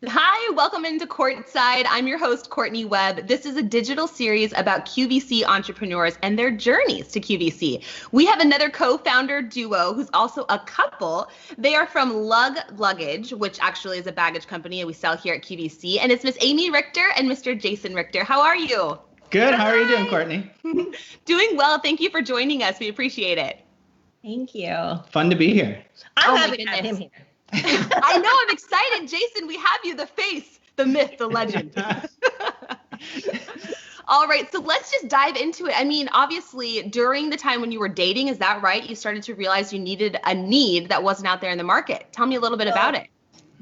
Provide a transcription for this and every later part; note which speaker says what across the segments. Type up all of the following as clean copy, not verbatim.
Speaker 1: Hi, welcome into Courtside. I'm your host, Courtney Webb. This is a digital series about QVC entrepreneurs and their journeys to QVC. We have another co-founder duo who's also a couple. They are from Lug Luggage, which actually is a baggage company and we sell here at QVC. And it's Miss Amy Richter and Mr. Jason Richter. How are you?
Speaker 2: Good. How are you doing, Courtney?
Speaker 1: Doing well. Thank you for joining us. We appreciate it.
Speaker 3: Thank you.
Speaker 2: Fun to be here.
Speaker 3: I'm happy to have him here.
Speaker 1: I know, I'm excited. Jason, we have you, the face, the myth, the legend. All right, so let's just dive into it. I mean, obviously, during the time when you were dating, is that right? You started to realize you needed a need that wasn't out there in the market. Tell me a little bit about it.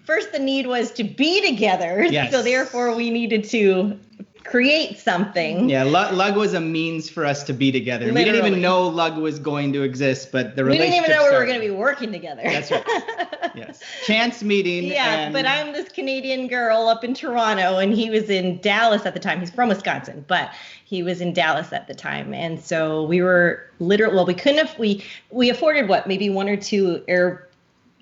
Speaker 3: First, the need was to be together.
Speaker 2: Yes.
Speaker 3: So therefore, we needed to create something.
Speaker 2: Yeah, Lug was a means for us to be together.
Speaker 3: Literally.
Speaker 2: We didn't even know Lug was going to exist, but the
Speaker 3: We
Speaker 2: relationship
Speaker 3: didn't even know we were
Speaker 2: started.
Speaker 3: going to be working together.
Speaker 2: That's right. Yes. Chance meeting.
Speaker 3: Yeah, but I'm this Canadian girl up in Toronto, and he was in Dallas at the time. He's from Wisconsin, but he was in Dallas at the time. And so we were literally, well, we couldn't have, we afforded what, maybe one or two air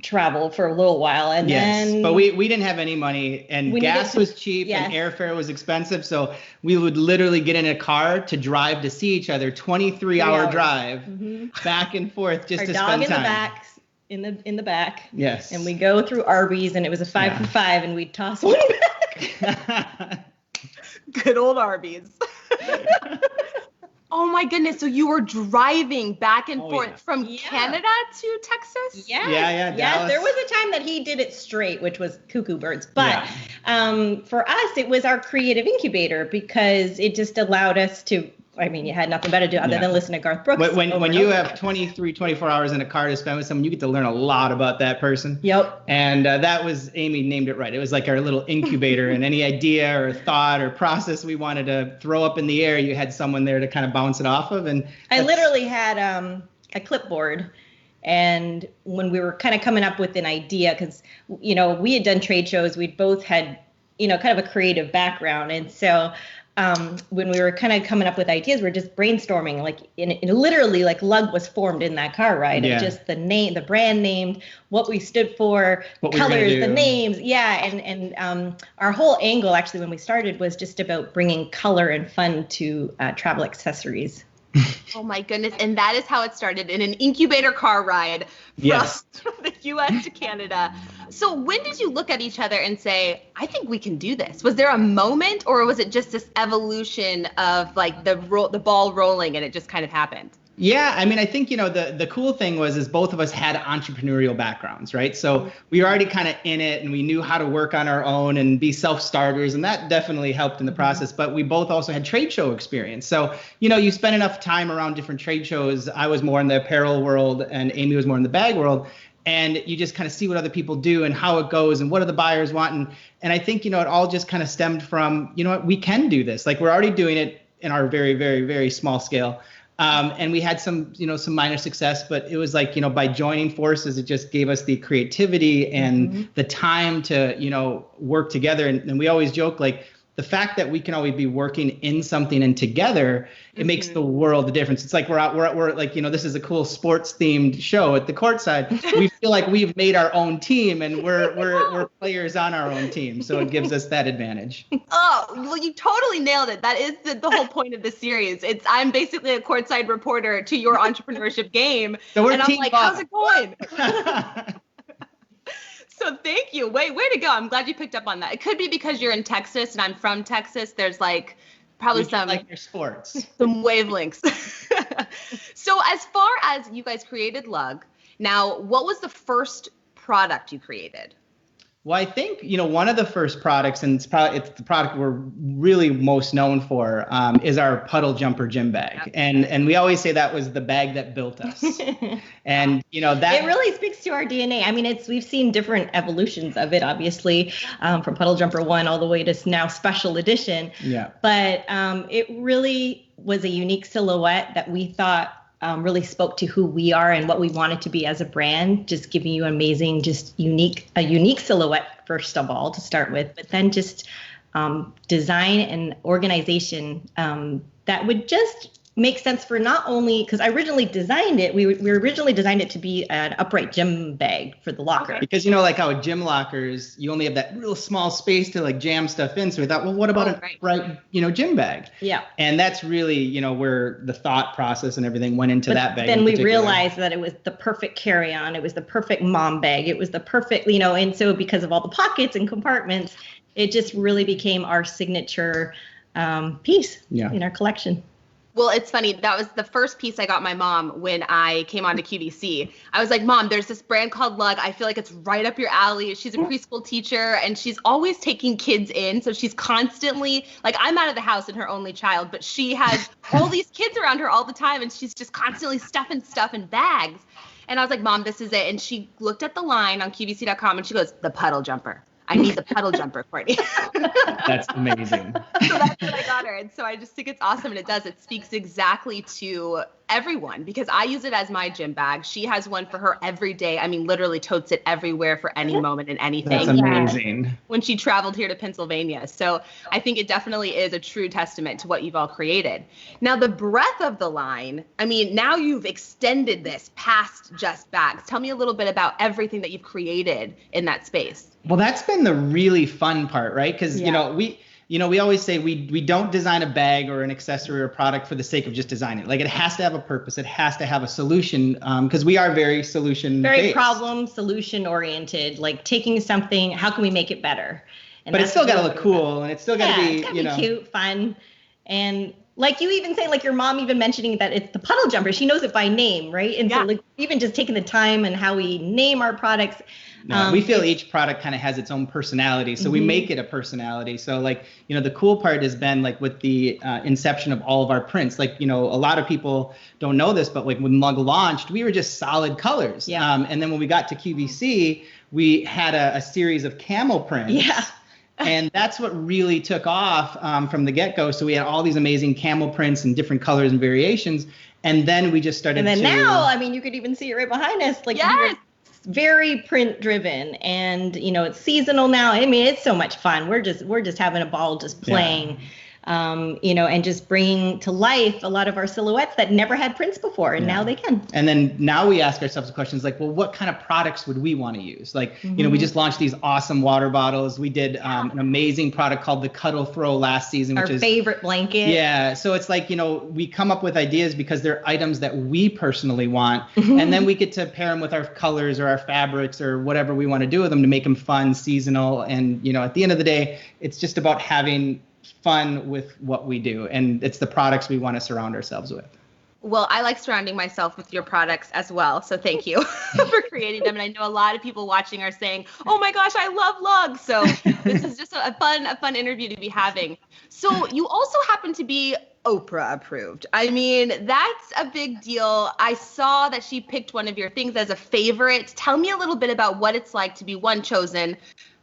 Speaker 3: travel for a little while, and then
Speaker 2: but we didn't have any money, and gas was cheap,
Speaker 3: yes.
Speaker 2: and airfare was expensive, so we would literally get in a car to drive to see each other, 23-hour drive back and forth just
Speaker 3: our
Speaker 2: to
Speaker 3: dog
Speaker 2: spend
Speaker 3: in
Speaker 2: time.
Speaker 3: the back, in the back.
Speaker 2: Yes.
Speaker 3: And we go through Arby's, and it was a 5 for $5, and we'd toss one back.
Speaker 1: Good old Arby's. Oh my goodness. So you were driving back and forth from Canada to Texas?
Speaker 3: Yeah.
Speaker 2: Dallas.
Speaker 3: There was a time that he did it straight, which was cuckoo birds. But for us, it was our creative incubator because it just allowed us to, I mean, you had nothing better to do other than listen to Garth Brooks.
Speaker 2: When you have 24 hours in a car to spend with someone, you get to learn a lot about that person.
Speaker 3: Yep.
Speaker 2: And that was, Amy named it right. It was like our little incubator, and any idea or thought or process we wanted to throw up in the air, you had someone there to kind of bounce it off of. And
Speaker 3: I literally had a clipboard. And when we were kind of coming up with an idea, because, we had done trade shows, we'd both had, kind of a creative background. And so when we were kind of coming up with ideas, we were just brainstorming, like literally like Lug was formed in that car ride.
Speaker 2: Yeah.
Speaker 3: Just the name, the brand name, what we stood for,
Speaker 2: what
Speaker 3: colors, the names. Yeah. And our whole angle actually when we started was just about bringing color and fun to travel accessories.
Speaker 1: Oh my goodness. And that is how it started, in an incubator car ride from the US to Canada. So when did you look at each other and say, I think we can do this? Was there a moment, or was it just this evolution of like the ball rolling and it just kind of happened?
Speaker 2: Yeah, I mean, I think, the cool thing is both of us had entrepreneurial backgrounds, right? So we were already kind of in it, and we knew how to work on our own and be self-starters, and that definitely helped in the process. But we both also had trade show experience. So, you spend enough time around different trade shows. I was more in the apparel world, and Amy was more in the bag world. And you just kind of see what other people do and how it goes and what do the buyers want. And I think, it all just kind of stemmed from, we can do this. Like, we're already doing it in our very, very, very small scale. And we had some minor success, but it was like, by joining forces, it just gave us the creativity and the time to, work together. And we always joke, like, the fact that we can always be working in something and together, it makes the world a difference. It's like we're like, this is a cool sports themed show at the Courtside. We feel like we've made our own team, and we're players on our own team. So it gives us that advantage.
Speaker 1: Oh, well, you totally nailed it. That is the whole point of the series. I'm basically a courtside reporter to your entrepreneurship game.
Speaker 2: So we're
Speaker 1: and I'm like, how's it going? So thank you. Way to go. I'm glad you picked up on that. It could be because you're in Texas and I'm from Texas. There's like probably some
Speaker 2: like your sports,
Speaker 1: some wavelengths. So as far as you guys created Lug, now what was the first product you created?
Speaker 2: Well, I think, one of the first products, and it's the product we're really most known for, is our puddle jumper gym bag. Yep. And we always say that was the bag that built us. And, that
Speaker 3: it really speaks to our DNA. I mean, we've seen different evolutions of it, obviously, from puddle jumper 1 all the way to now special edition.
Speaker 2: Yeah.
Speaker 3: But it really was a unique silhouette that we thought really spoke to who we are and what we wanted to be as a brand, just giving you amazing, just a unique silhouette, first of all, to start with, but then just design and organization that would just makes sense for not only, because I originally designed it, we originally designed it to be an upright gym bag for the locker.
Speaker 2: Because, you know, like how gym lockers, you only have that real small space to like jam stuff in. So we thought, well, what about an upright, you know, gym bag?
Speaker 3: Yeah.
Speaker 2: And that's really, you know, where the thought process and everything went into that bag.
Speaker 3: Then we realized that it was the perfect carry-on. It was the perfect mom bag. It was the perfect, you know, and so because of all the pockets and compartments, it just really became our signature piece in our collection.
Speaker 1: Well, it's funny. That was the first piece I got my mom when I came on to QVC. I was like, Mom, there's this brand called Lug. I feel like it's right up your alley. She's a preschool teacher and she's always taking kids in. So she's constantly, like, I'm out of the house and her only child, but she has all these kids around her all the time and she's just constantly stuffing stuff in bags. And I was like, Mom, this is it. And she looked at the line on QVC.com and she goes, the puddle jumper. I need the puddle jumper, Courtney.
Speaker 2: That's amazing.
Speaker 1: So that's what I got her. And so I just think it's awesome. And it speaks exactly to everyone because I use it as my gym bag. She has one for her every day. I mean, literally totes it everywhere for any moment and anything.
Speaker 2: That's amazing.
Speaker 1: When she traveled here to Pennsylvania. So I think it definitely is a true testament to what you've all created. Now, the breadth of the line, I mean, now you've extended this past just bags. Tell me a little bit about everything that you've created in that space.
Speaker 2: Well, that's been the really fun part, right? Because, you know, we always say we don't design a bag or an accessory or product for the sake of just designing it. Like it has to have a purpose. It has to have a solution because we are very solution-based.
Speaker 3: Problem solution oriented, like taking something, how can we make it better? And
Speaker 2: but it's still got to look cool and it's still got to be,
Speaker 3: it's gotta be cute, fun. And like you even say, like your mom even mentioning that it's the puddle jumper. She knows it by name, right? And so like even just taking the time and how we name our products.
Speaker 2: No, we feel each product kind of has its own personality. So we make it a personality. So like, you know, the cool part has been like with the inception of all of our prints, like, you know, a lot of people don't know this, but like when Lug launched, we were just solid colors.
Speaker 3: Yeah.
Speaker 2: And then when we got to QVC, we had a series of camel prints.
Speaker 3: Yeah.
Speaker 2: And that's what really took off from the get-go. So we had all these amazing camel prints and different colors and variations. And then we just started
Speaker 3: And then now, I mean, you could even see it right behind us. Like, very print driven and, you know, it's seasonal now. I mean, it's so much fun. We're just having a ball just playing. You know, and just bringing to life a lot of our silhouettes that never had prints before, and now they can.
Speaker 2: And then now we ask ourselves the questions like, well, what kind of products would we want to use? Like, you know, we just launched these awesome water bottles. We did an amazing product called the Cuddle Throw last season, which is
Speaker 3: our favorite blanket.
Speaker 2: Yeah. So it's like, you know, we come up with ideas because they're items that we personally want, and then we get to pair them with our colors or our fabrics or whatever we want to do with them to make them fun, seasonal. And, you know, at the end of the day, it's just about having fun with what we do, and it's the products we want to surround ourselves with.
Speaker 1: Well, I like surrounding myself with your products as well, so thank you for creating them. And I know a lot of people watching are saying, oh my gosh, I love Lug. So this is just a fun interview to be having. So you also happen to be Oprah Approved. I mean, that's a big deal. I saw that she picked one of your things as a favorite. Tell me a little bit about what it's like to be one, chosen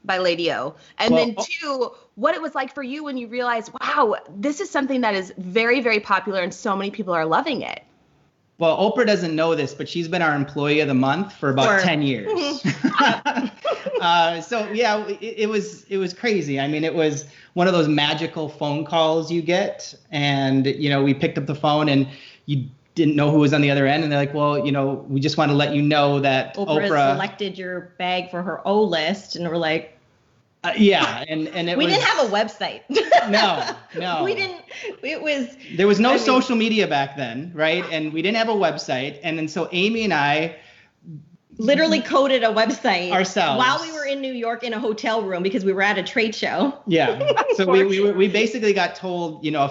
Speaker 1: by Lady O, and then two, what it was like for you when you realized, wow, this is something that is very, very popular and so many people are loving it.
Speaker 2: Well, Oprah doesn't know this, but she's been our employee of the month for about 10 years. So yeah, it was crazy. I mean, it was one of those magical phone calls you get, and you know, we picked up the phone and you didn't know who was on the other end, and they're like, well, you know, we just want to let you know that Oprah
Speaker 3: selected your bag for her O list, and we're like,
Speaker 2: and
Speaker 3: we didn't have a website.
Speaker 2: No.
Speaker 3: We didn't.
Speaker 2: There was no social media back then, right? And we didn't have a website, and then so Amy and I
Speaker 3: literally coded a website
Speaker 2: ourselves
Speaker 3: while we were in New York in a hotel room because we were at a trade show.
Speaker 2: Yeah. So we basically got told, you know,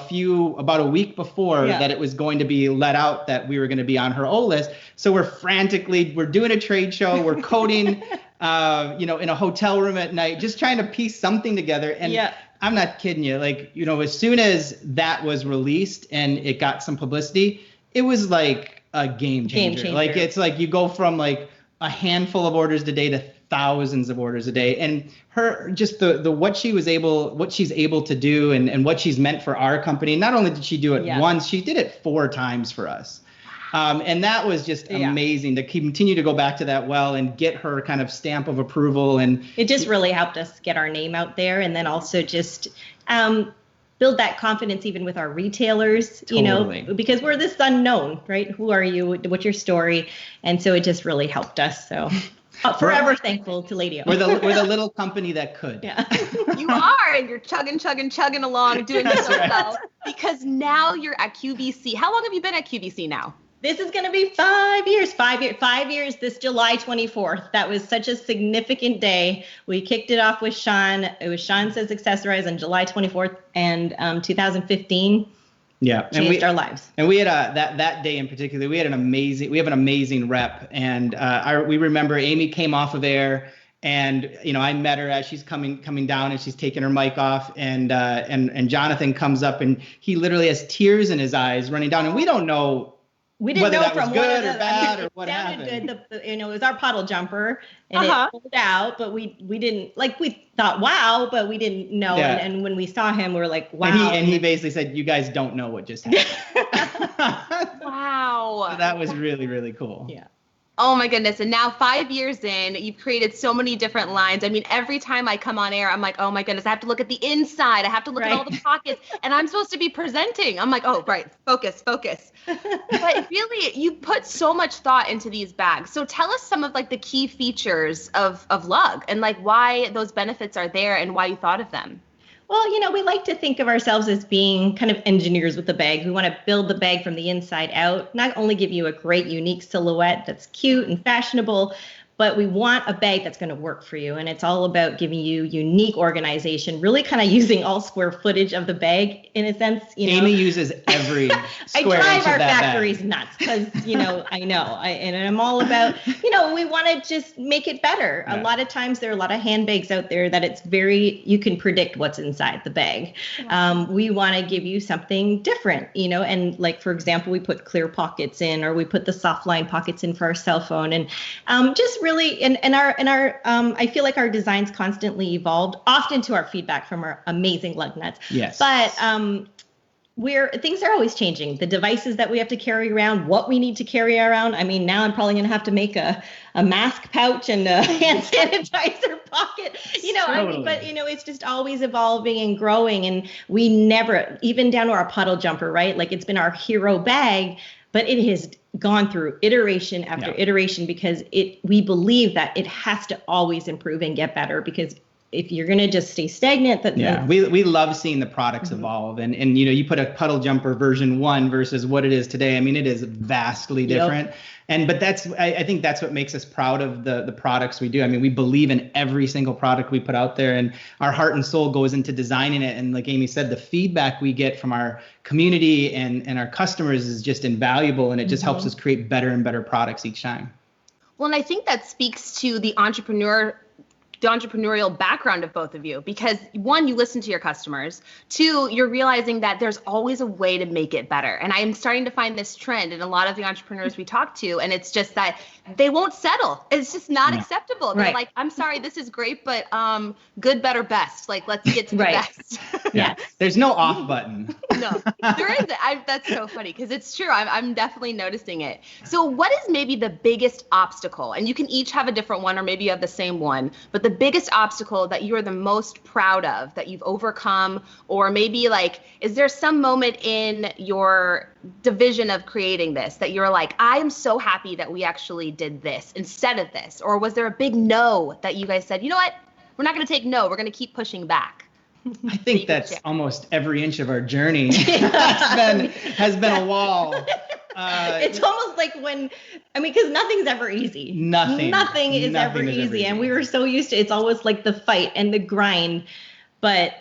Speaker 2: about a week before that it was going to be let out that we were going to be on her O list. So we're doing a trade show. We're coding, you know, in a hotel room at night, just trying to piece something together. And I'm not kidding you. Like, you know, as soon as that was released and it got some publicity, it was like a game changer. Like, it's like you go from like a handful of orders a day to thousands of orders a day, and her just the what she's able to do and what she's meant for our company. Not only did she do it once, she did it 4 times for us, and that was just amazing to continue to go back to that well and get her kind of stamp of approval. And
Speaker 3: it just really helped us get our name out there, and then also just build that confidence even with our retailers,
Speaker 2: Totally.
Speaker 3: because we're this unknown, right? Who are you? What's your story? And so it just really helped us. So forever thankful to Lady O.
Speaker 2: We're the little company that could.
Speaker 3: Yeah.
Speaker 1: You are, and you're chugging along, doing so well. Because now you're at QVC. How long have you been at QVC now?
Speaker 3: This is going to be 5 years. 5 years this July 24th. That was such a significant day. We kicked it off with Sean. It was Sean Says Accessorize on July 24th and 2015.
Speaker 2: Yeah,
Speaker 3: changed our lives.
Speaker 2: And we had that day in particular. We have an amazing rep, and we remember Amy came off of air, and I met her as she's coming down, and she's taking her mic off, and Jonathan comes up, and he literally has tears in his eyes running down, and we don't know.
Speaker 3: We didn't
Speaker 2: whether
Speaker 3: know
Speaker 2: that
Speaker 3: from
Speaker 2: was good
Speaker 3: one
Speaker 2: or bad or what
Speaker 3: happened.
Speaker 2: happened.
Speaker 3: It sounded good. It was our puddle jumper, and it pulled out, but we didn't, we thought, wow, but we didn't know.
Speaker 2: Yeah.
Speaker 3: And when we saw him, we were like, wow.
Speaker 2: And he basically said, you guys don't know what just happened.
Speaker 1: Wow.
Speaker 2: So that was really, really cool.
Speaker 3: Yeah.
Speaker 1: Oh my goodness. And now 5 years in, you've created so many different lines. I mean, every time I come on air, I'm like, oh my goodness, I have to look at the inside. I have to look at all the pockets, and I'm supposed to be presenting. I'm like, oh, right. Focus. But really, you put so much thought into these bags. So tell us some of the key features of Lug, and why those benefits are there and why you thought of them.
Speaker 3: Well, we like to think of ourselves as being kind of engineers with the bag. We want to build the bag from the inside out, not only give you a great, unique silhouette that's cute and fashionable, but we want a bag that's going to work for you. And it's all about giving you unique organization, really kind of using all square footage of the bag in a sense.
Speaker 2: Amy uses every square
Speaker 3: I drive
Speaker 2: inch of
Speaker 3: our
Speaker 2: that
Speaker 3: factories
Speaker 2: bag.
Speaker 3: nuts because, I know. And I'm all about, we want to just make it better.
Speaker 2: Yeah.
Speaker 3: A lot of times there are a lot of handbags out there that you can predict what's inside the bag. We want to give you something different, and for example, we put clear pockets in, or we put the soft line pockets in for our cell phone, and just really, and our I feel like our designs constantly evolved, often to our feedback from our amazing lug nuts.
Speaker 2: Yes.
Speaker 3: But things are always changing. The devices that we have to carry around, what we need to carry around. I mean, now I'm probably going to have to make a mask pouch and a hand sanitizer pocket.
Speaker 2: Totally.
Speaker 3: But it's just always evolving and growing, and we never, even down to our puddle jumper, right? It's been our hero bag, but it has gone through iteration after iteration because we believe that it has to always improve and get better, because if you're going to just stay stagnant,
Speaker 2: we love seeing the products evolve, and you put a puddle jumper version 1 versus what it is today. I mean, it is vastly different. But I think that's what makes us proud of the products we do. I mean, we believe in every single product we put out there, and our heart and soul goes into designing it. And like Amy said, the feedback we get from our community and our customers is just invaluable, and it just helps us create better and better products each time.
Speaker 1: Well, and I think that speaks to the entrepreneurial background of both of you, because 1, you listen to your customers. 2, you're realizing that there's always a way to make it better. And I am starting to find this trend in a lot of the entrepreneurs we talk to, and it's just that they won't settle. It's just not acceptable. They're like, I'm sorry, this is great, but good, better, best. Let's get to the best.
Speaker 2: Yeah. There's no off button.
Speaker 1: No, there isn't. That's so funny, because it's true. I'm definitely noticing it. So what is maybe the biggest obstacle? And you can each have a different one, or maybe you have the same one, but the biggest obstacle that you are the most proud of, that you've overcome, or maybe is there some moment in your division of creating this that you're like, I am so happy that we actually did this instead of this? Or was there a big no that you guys said, you know what, we're not going to take no, we're going to keep pushing back?
Speaker 2: I think that's almost every inch of our journey has been a wall.
Speaker 3: It's almost like because nothing's ever easy. Nothing is ever easy. And we were so used to, it's always like the fight and the grind, but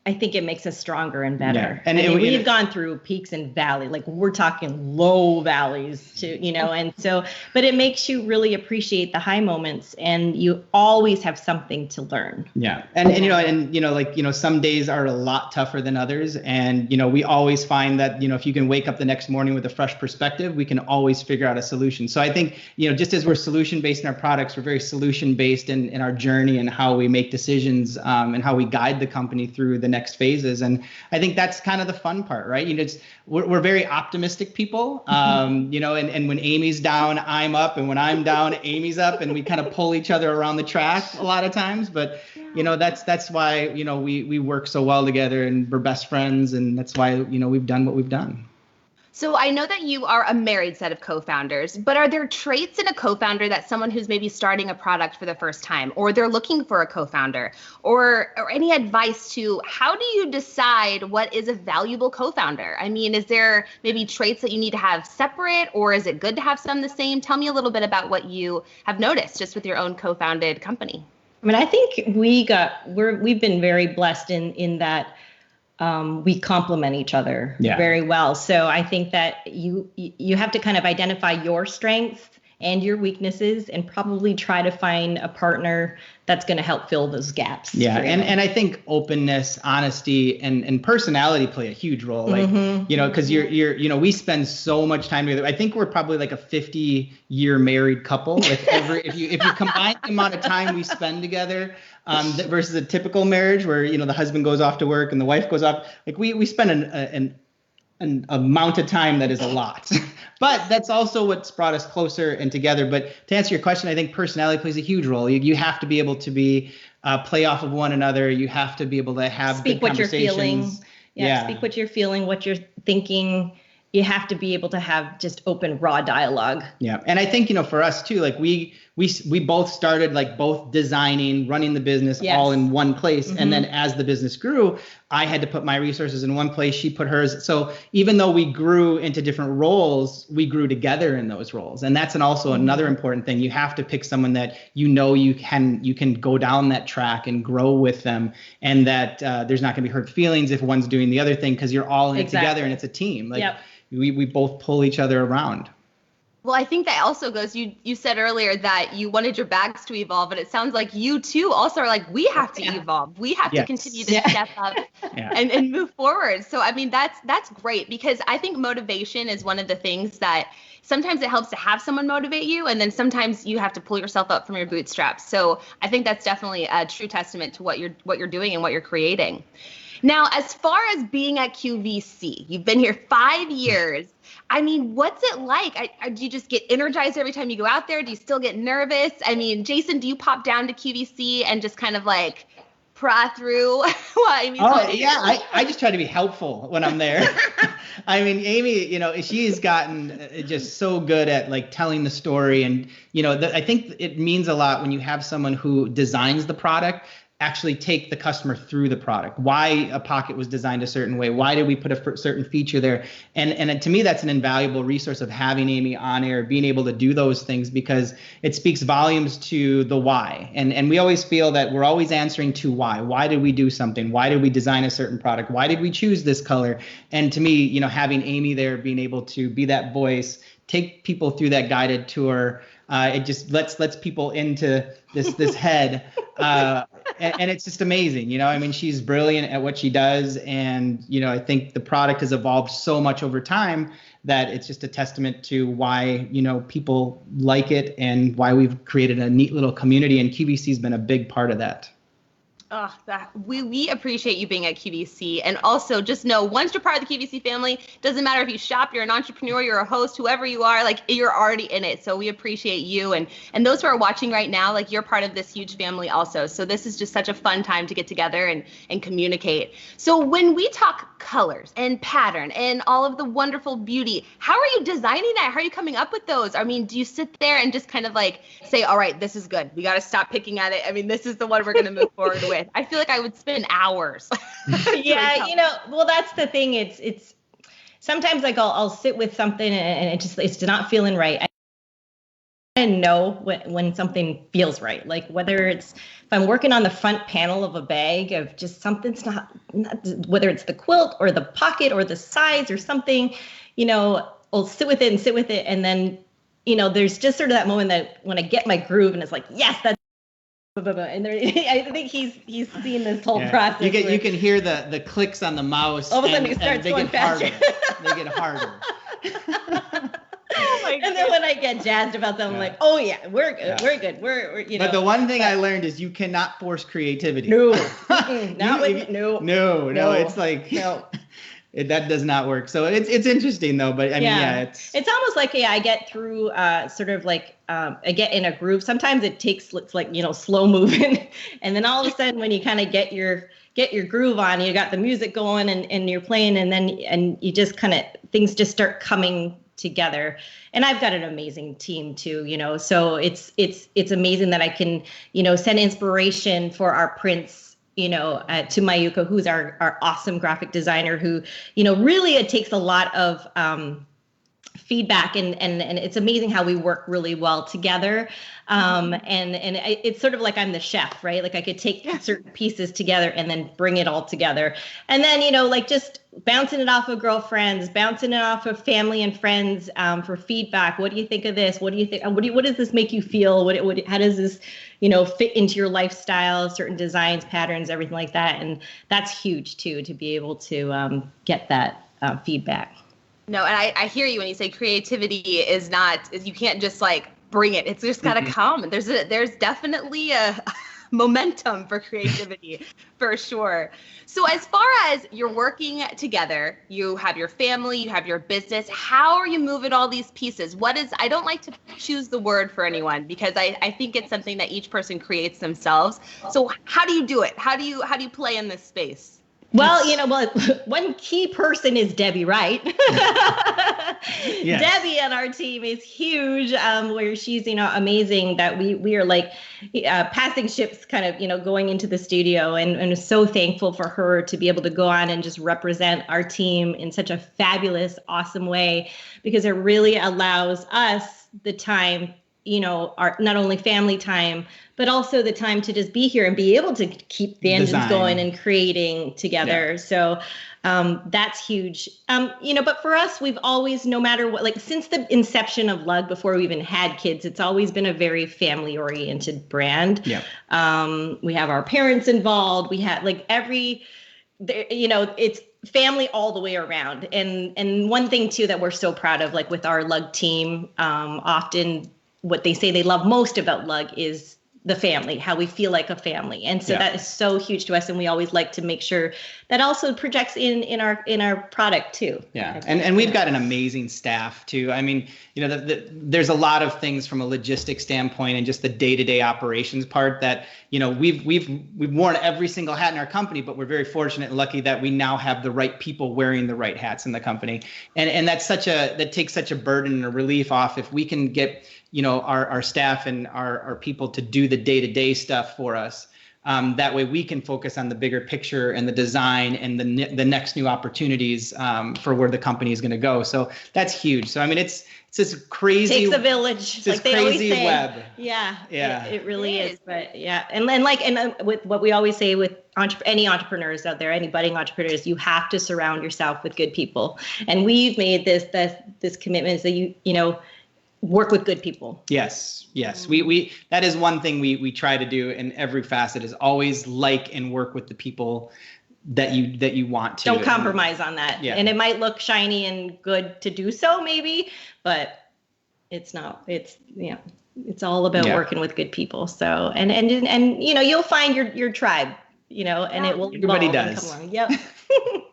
Speaker 3: I think it makes us stronger and better. Yeah. And we've gone through peaks and valleys, we're talking low valleys too, and so, but it makes you really appreciate the high moments, and you always have something to learn.
Speaker 2: Yeah. And some days are a lot tougher than others. And, we always find that, if you can wake up the next morning with a fresh perspective, we can always figure out a solution. So I think, just as we're solution-based in our products, we're very solution-based in our journey and how we make decisions, and how we guide the company through the next phases. And I think that's kind of the fun part, right? We're very optimistic people, and when Amy's down, I'm up, and when I'm down, Amy's up, and we kind of pull each other around the track a lot of times. But that's why we work so well together, and we're best friends, and that's why we've done what we've done.
Speaker 1: So I know that you are a married set of co-founders, but are there traits in a co-founder that someone who's maybe starting a product for the first time, or they're looking for a co-founder, or any advice to how do you decide what is a valuable co-founder? I mean, is there maybe traits that you need to have separate, or is it good to have some the same? Tell me a little bit about what you have noticed just with your own co-founded company.
Speaker 3: I mean, I think we've been very blessed in that we complement each other very well. So I think that you have to kind of identify your strengths and your weaknesses, and probably try to find a partner that's going to help fill those gaps.
Speaker 2: Yeah, and I think openness, honesty, and personality play a huge role. Like, because we spend so much time together. I think we're probably like a 50-year married couple. If you combine the amount of time we spend together versus a typical marriage where the husband goes off to work and the wife goes off, like we spend an amount of time that is a lot. But that's also what's brought us closer and together. But to answer your question, I think personality plays a huge role. You have to be able to play off of one another. You have to be able to have
Speaker 3: speak
Speaker 2: good
Speaker 3: what you're feeling.
Speaker 2: Speak
Speaker 3: what you're feeling, what you're thinking. You have to be able to have just open, raw dialogue.
Speaker 2: Yeah. And I think, for us too, like we both started like both designing, running the business all in one place. And then as the business grew, I had to put my resources in one place. She put hers. So even though we grew into different roles, we grew together in those roles. And that's also another important thing. You have to pick someone that you can go down that track and grow with them, and that there's not going to be hurt feelings if one's doing the other thing, because you're all in it together and it's a team. Like we both pull each other around.
Speaker 1: Well, I think that also goes, you said earlier that you wanted your bags to evolve, and it sounds like you too also are like, we have to evolve. We have to continue to step up and move forward. So, I mean, that's great, because I think motivation is one of the things that sometimes it helps to have someone motivate you, and then sometimes you have to pull yourself up from your bootstraps. So I think that's definitely a true testament to what you're doing and what you're creating. Now, as far as being at QVC, you've been here 5 years. I mean, what's it like? Do you just get energized every time you go out there? Do you still get nervous? I mean, Jason, do you pop down to QVC and just kind of like pry through?
Speaker 2: I just try to be helpful when I'm there. I mean, Amy, she's gotten just so good at like telling the story. And, I think it means a lot when you have someone who designs the product actually take the customer through the product. Why a pocket was designed a certain way? Why did we put a certain feature there? And to me, that's an invaluable resource of having Amy on air, being able to do those things, because it speaks volumes to the why. And we always feel that we're always answering to why. Why did we do something? Why did we design a certain product? Why did we choose this color? And to me, having Amy there, being able to be that voice, take people through that guided tour, it just lets people into this head. And it's just amazing. I mean, she's brilliant at what she does. And, I think the product has evolved so much over time that it's just a testament to why, people like it and why we've created a neat little community. And QVC has been a big part of that. We appreciate you being at QVC. And also just know, once you're part of the QVC family, doesn't matter if you shop, you're an entrepreneur, you're a host, whoever you are, like you're already in it. So we appreciate you. And those who are watching right now, like you're part of this huge family also. So this is just such a fun time to get together and communicate. So when we talk colors and pattern and all of the wonderful beauty, how are you designing that? How are you coming up with those? I mean, do you sit there and just kind of like say, all right, this is good. We got to stop picking at it. I mean, this is the one we're going to move forward with. I feel like I would spend hours.
Speaker 3: Well, that's the thing. It's sometimes like I'll sit with something and it's not feeling right. I know when something feels right. Like whether it's, if I'm working on the front panel of a bag of just something's not whether it's the quilt or the pocket or the size or something, I'll sit with it. And then, there's just sort of that moment that when I get my groove and it's like, yes, that's, and I think he's seen this whole process.
Speaker 2: You can hear the clicks on the mouse.
Speaker 3: All of a sudden it starts going faster.
Speaker 2: They get harder.
Speaker 3: Oh my and then when I get jazzed about them, I'm like, oh yeah, we're good. Yeah. We're good. We're you know.
Speaker 2: But the one thing I learned is you cannot force creativity.
Speaker 3: No, no.
Speaker 2: It's like that does not work. So it's interesting though. But I mean,
Speaker 3: it's almost like I get through sort of like I get in a groove. Sometimes it's like slow moving, and then all of a sudden when you kind of get your groove on, you got the music going and you're playing, and you just kind of things just start coming together. And I've got an amazing team too, so it's amazing that I can, send inspiration for our prints, to Mayuko, who's our awesome graphic designer, who, really it takes a lot of feedback and it's amazing how we work really well together. And it's sort of like I'm the chef, right? Like I could take certain pieces together and then bring it all together. And then, like just bouncing it off of girlfriends, bouncing it off of family and friends for feedback. What do you think of this? What do you think? What does this make you feel? How does this, fit into your lifestyle, certain designs, patterns, everything like that. And that's huge too, to be able to get that feedback.
Speaker 1: No, and I hear you when you say creativity is you can't just like bring it. It's just gotta come. There's definitely a momentum for creativity for sure. So as far as you're working together, you have your family, you have your business. How are you moving all these pieces? I don't like to choose the word for anyone because I think it's something that each person creates themselves. So how do you do it? How do you play in this space?
Speaker 3: Well, one key person is Debbie Wright. Yes. Debbie on our team is huge, where she's, amazing that we are like passing ships kind of, going into the studio and so thankful for her to be able to go on and just represent our team in such a fabulous, awesome way, because it really allows us the time, our not only family time, but also the time to just be here and be able to keep the engines going and creating together. Yeah. So that's huge. But for us, we've always, no matter what, like since the inception of Lug, before we even had kids, it's always been a very family oriented brand. Yeah. We have our parents involved. We have like it's family all the way around. And one thing too, that we're so proud of, like with our Lug team, often what they say they love most about Lug is the family, how we feel like a family. And so that is so huge to us. And we always like to make sure that also projects in our product too.
Speaker 2: Yeah. And we've got an amazing staff too. I mean, there's a lot of things from a logistics standpoint and just the day-to-day operations part that, we've worn every single hat in our company, but we're very fortunate and lucky that we now have the right people wearing the right hats in the company. And that takes such a burden and a relief off if we can get, our staff and our people to do the day-to-day stuff for us. That way we can focus on the bigger picture and the design and the next new opportunities for where the company is going to go. So that's huge. So, I mean, it's this crazy.
Speaker 3: Takes a village,
Speaker 2: like they always say. Web.
Speaker 3: Yeah. It really is. But yeah. And with what we always say with any entrepreneurs out there, any budding entrepreneurs, you have to surround yourself with good people. And we've made this commitment that you work with good people.
Speaker 2: Yes. We that is one thing we try to do in every facet, is always like and work with the people that you want to.
Speaker 3: Don't compromise on that. Yeah. And it might look shiny and good to do so maybe, but it's not. It's all about working with good people. So and you'll find your tribe, and it will.
Speaker 2: Everybody does.
Speaker 3: Come along. Yep.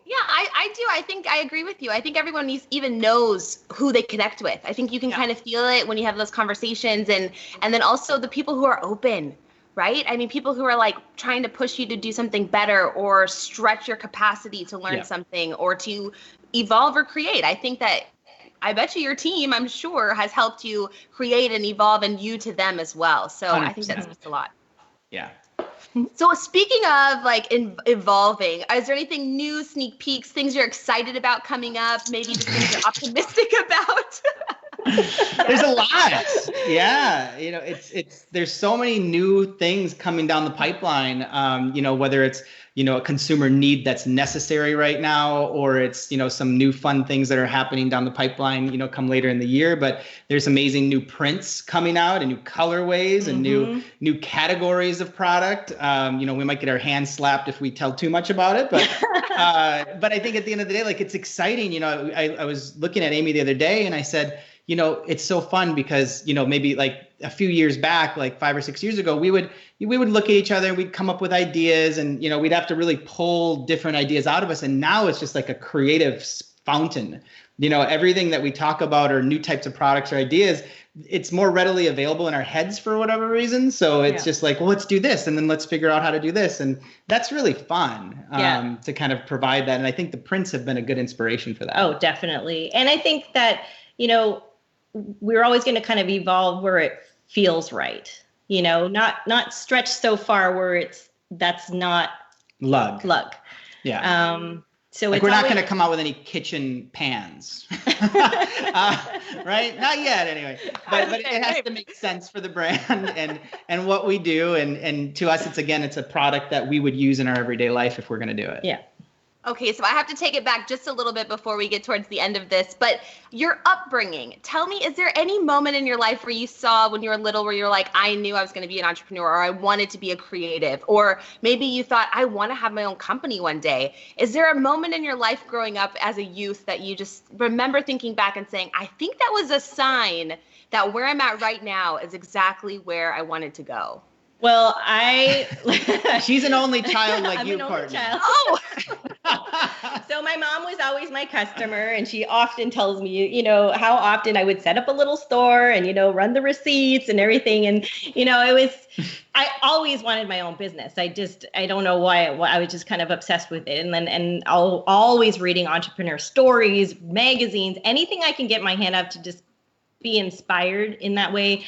Speaker 1: Yeah, I do. I think I agree with you. I think everyone even knows who they connect with. I think you can kind of feel it when you have those conversations, and then also the people who are open, right? I mean, people who are like trying to push you to do something better or stretch your capacity to learn something or to evolve or create. I think that I bet you your team, I'm sure, has helped you create and evolve, and you to them as well. So 100%. I think that speaks a lot.
Speaker 2: Yeah.
Speaker 1: So speaking of like evolving, is there anything new, sneak peeks, things you're excited about coming up? Maybe just things you're optimistic about?
Speaker 2: There's a lot. Yeah. There's so many new things coming down the pipeline, whether it's, a consumer need that's necessary right now, or it's, some new fun things that are happening down the pipeline, come later in the year. But there's amazing new prints coming out and new colorways and new categories of product. We might get our hands slapped if we tell too much about it, but I think at the end of the day, like, it's exciting. I was looking at Amy the other day and I said, it's so fun because, maybe like a few years back, like 5 or 6 years ago, we would look at each other and we'd come up with ideas and, we'd have to really pull different ideas out of us. And now it's just like a creative fountain. Everything that we talk about or new types of products or ideas, it's more readily available in our heads for whatever reason. So it's just like, well, let's do this. And then let's figure out how to do this. And that's really fun to kind of provide that. And I think the prints have been a good inspiration for that.
Speaker 3: Oh, definitely. And I think that, we're always going to kind of evolve where it feels right. Not stretch so far where that's not
Speaker 2: lug.
Speaker 3: Yeah. So
Speaker 2: like we're not going to come out with any kitchen pans, right? Not yet, anyway. But it has to make sense for the brand and what we do. And to us, it's a product that we would use in our everyday life if we're going to do it.
Speaker 3: Yeah.
Speaker 1: Okay, so I have to take it back just a little bit before we get towards the end of this, but your upbringing, tell me, is there any moment in your life where you saw when you were little where you're like, I knew I was going to be an entrepreneur, or I wanted to be a creative, or maybe you thought, I want to have my own company one day? Is there a moment in your life growing up as a youth that you just remember thinking back and saying, I think that was a sign that where I'm at right now is exactly where I wanted to go?
Speaker 3: Well,
Speaker 2: she's an only child like
Speaker 3: I'm
Speaker 2: you,
Speaker 3: an only
Speaker 2: Courtney.
Speaker 3: child.
Speaker 1: Oh!
Speaker 3: So my mom was always my customer, and she often tells me, how often I would set up a little store and, run the receipts and everything. And, I always wanted my own business. I don't know why. I was just kind of obsessed with it. And always reading entrepreneur stories, magazines, anything I can get my hand up to just be inspired in that way.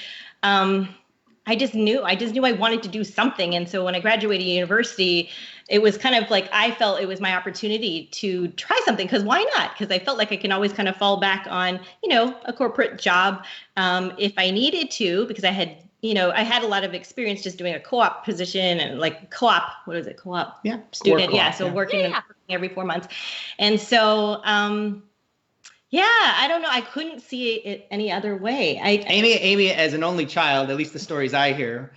Speaker 3: I just knew I wanted to do something. And so when I graduated university, it was kind of like I felt it was my opportunity to try something, because why not? Because I felt like I can always kind of fall back on, a corporate job if I needed to, because I had a lot of experience just doing a co-op position and like co-op. What is it? Co-op?
Speaker 2: Yeah.
Speaker 3: Student.
Speaker 2: Co-op,
Speaker 3: yeah. So working every 4 months. And so, I don't know. I couldn't see it any other way.
Speaker 2: Amy, as an only child, at least the stories I hear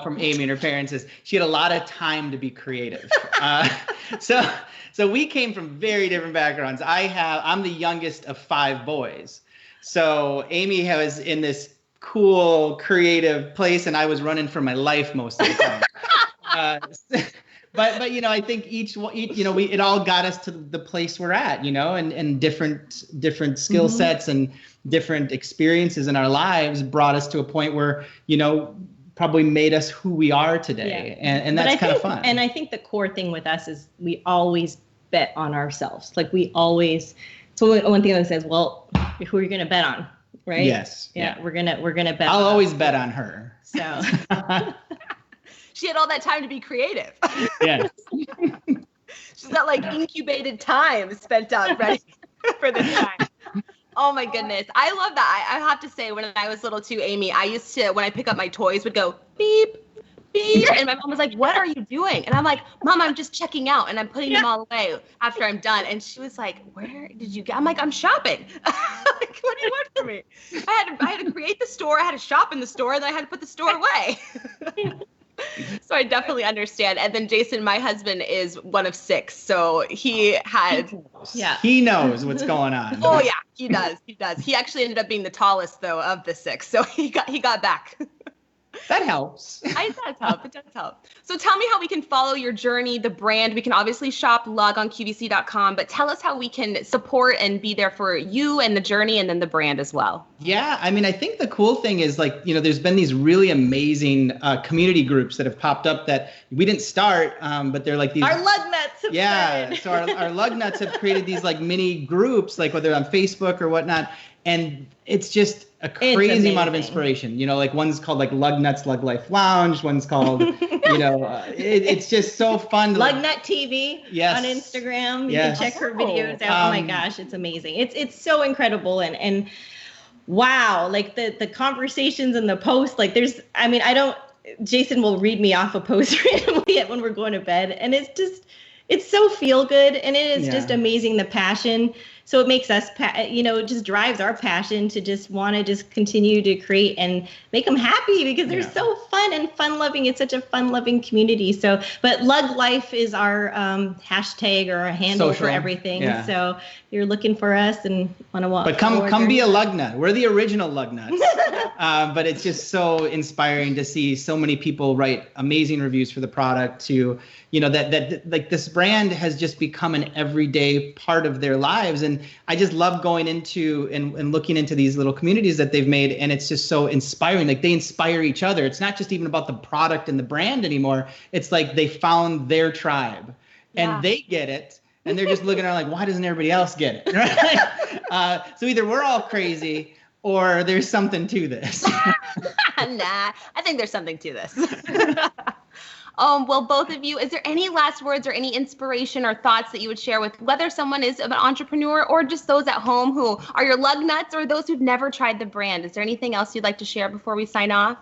Speaker 2: from Amy and her parents, is she had a lot of time to be creative. So we came from very different backgrounds. I'm the youngest of 5 boys. So Amy was in this cool, creative place, and I was running for my life most of the time. But I think it all got us to the place we're at, and different skill sets and different experiences in our lives brought us to a point where, probably made us who we are today. Yeah. And that's kind of fun.
Speaker 3: And I think the core thing with us is we always bet on ourselves. Like so one thing that says, well, who are you going to bet on? Right?
Speaker 2: Yes.
Speaker 3: Yeah. We're going to bet.
Speaker 2: I'll always bet on her.
Speaker 3: So
Speaker 1: she had all that time to be creative.
Speaker 2: Yes.
Speaker 1: She's got like incubated time spent up ready for this time. Oh my goodness. I love that. I have to say, when I was little too, Amy, I used to, when I pick up my toys, would go beep, beep. And my mom was like, what are you doing? And I'm like, Mom, I'm just checking out and I'm putting them all away after I'm done. And she was like, where did you go? I'm like, I'm shopping. Like, what do you want from me? I had to create the store. I had to shop in the store, and then I had to put the store away. So I definitely understand. And then Jason, my husband, is one of 6. So he
Speaker 2: knows what's going on.
Speaker 1: Oh yeah, he does. He actually ended up being the tallest though of the 6. So he got back.
Speaker 2: That helps.
Speaker 1: It does help. So tell me how we can follow your journey, the brand. We can obviously shop Lug on QVC.com, but tell us how we can support and be there for you and the journey, and then the brand as well.
Speaker 2: Yeah, I mean, I think the cool thing is, like, there's been these really amazing community groups that have popped up that we didn't start, but they're like these.
Speaker 3: Our lug nuts have started.
Speaker 2: So our lug nuts have created these like mini groups, like whether on Facebook or whatnot. And it's just a crazy amount of inspiration. Like one's called like Lug Nuts Lug Life Lounge. One's called, it's just so fun.
Speaker 3: Lug Nut TV on Instagram. You can check her videos out. Oh my gosh, it's amazing. It's so incredible. And wow, like the conversations and the posts, like Jason will read me off a post randomly when we're going to bed. And it's so feel good. And it is just amazing, the passion so it makes us, it just drives our passion to just want to just continue to create and make them happy because they're so fun and fun-loving. It's such a fun-loving community. So, but Lug Life is our hashtag or a handle
Speaker 2: Social.
Speaker 3: For everything. Yeah. So if you're looking for us and want to walk.
Speaker 2: But come be a lug nut. We're the original lug nuts. But it's just so inspiring to see so many people write amazing reviews for the product to, that like this brand has just become an everyday part of their lives. And I just love going into and looking into these little communities that they've made. And it's just so inspiring. Like they inspire each other. It's not just even about the product and the brand anymore. It's like they found their tribe and they get it. And they're just looking around like, why doesn't everybody else get it? Right? So either we're all crazy or there's something to this.
Speaker 1: Nah, I think there's something to this. Well, both of you, is there any last words or any inspiration or thoughts that you would share with whether someone is an entrepreneur or just those at home who are your lug nuts or those who've never tried the brand? Is there anything else you'd like to share before we sign off?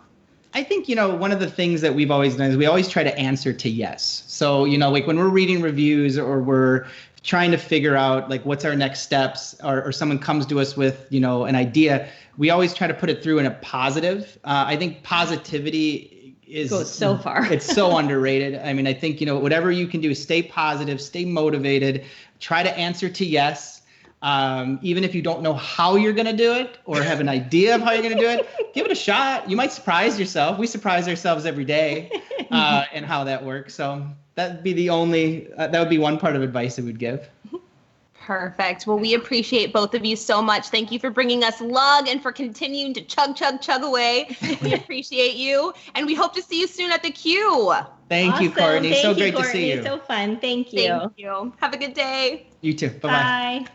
Speaker 2: I think, one of the things that we've always done is we always try to answer to yes. So, like when we're reading reviews or we're trying to figure out like what's our next steps or someone comes to us with, an idea, we always try to put it through in a positive. I think positivity goes
Speaker 3: so far.
Speaker 2: It's so underrated. I mean, I think, whatever you can do is stay positive, stay motivated, try to answer to yes. Even if you don't know how you're going to do it or have an idea of how you're going to do it, give it a shot. You might surprise yourself. We surprise ourselves every day and how that works. So that'd be that would be one part of advice I would give.
Speaker 1: Perfect. Well, we appreciate both of you so much. Thank you for bringing us lug and for continuing to chug away. We appreciate you. And we hope to see you soon at the Q.
Speaker 2: Thank you, Courtney.
Speaker 3: Thank
Speaker 2: so
Speaker 3: you,
Speaker 2: great
Speaker 3: Courtney.
Speaker 2: to see you.
Speaker 3: So fun. Thank you.
Speaker 1: Thank you. Have a good day.
Speaker 2: You too. Bye-bye.
Speaker 3: Bye.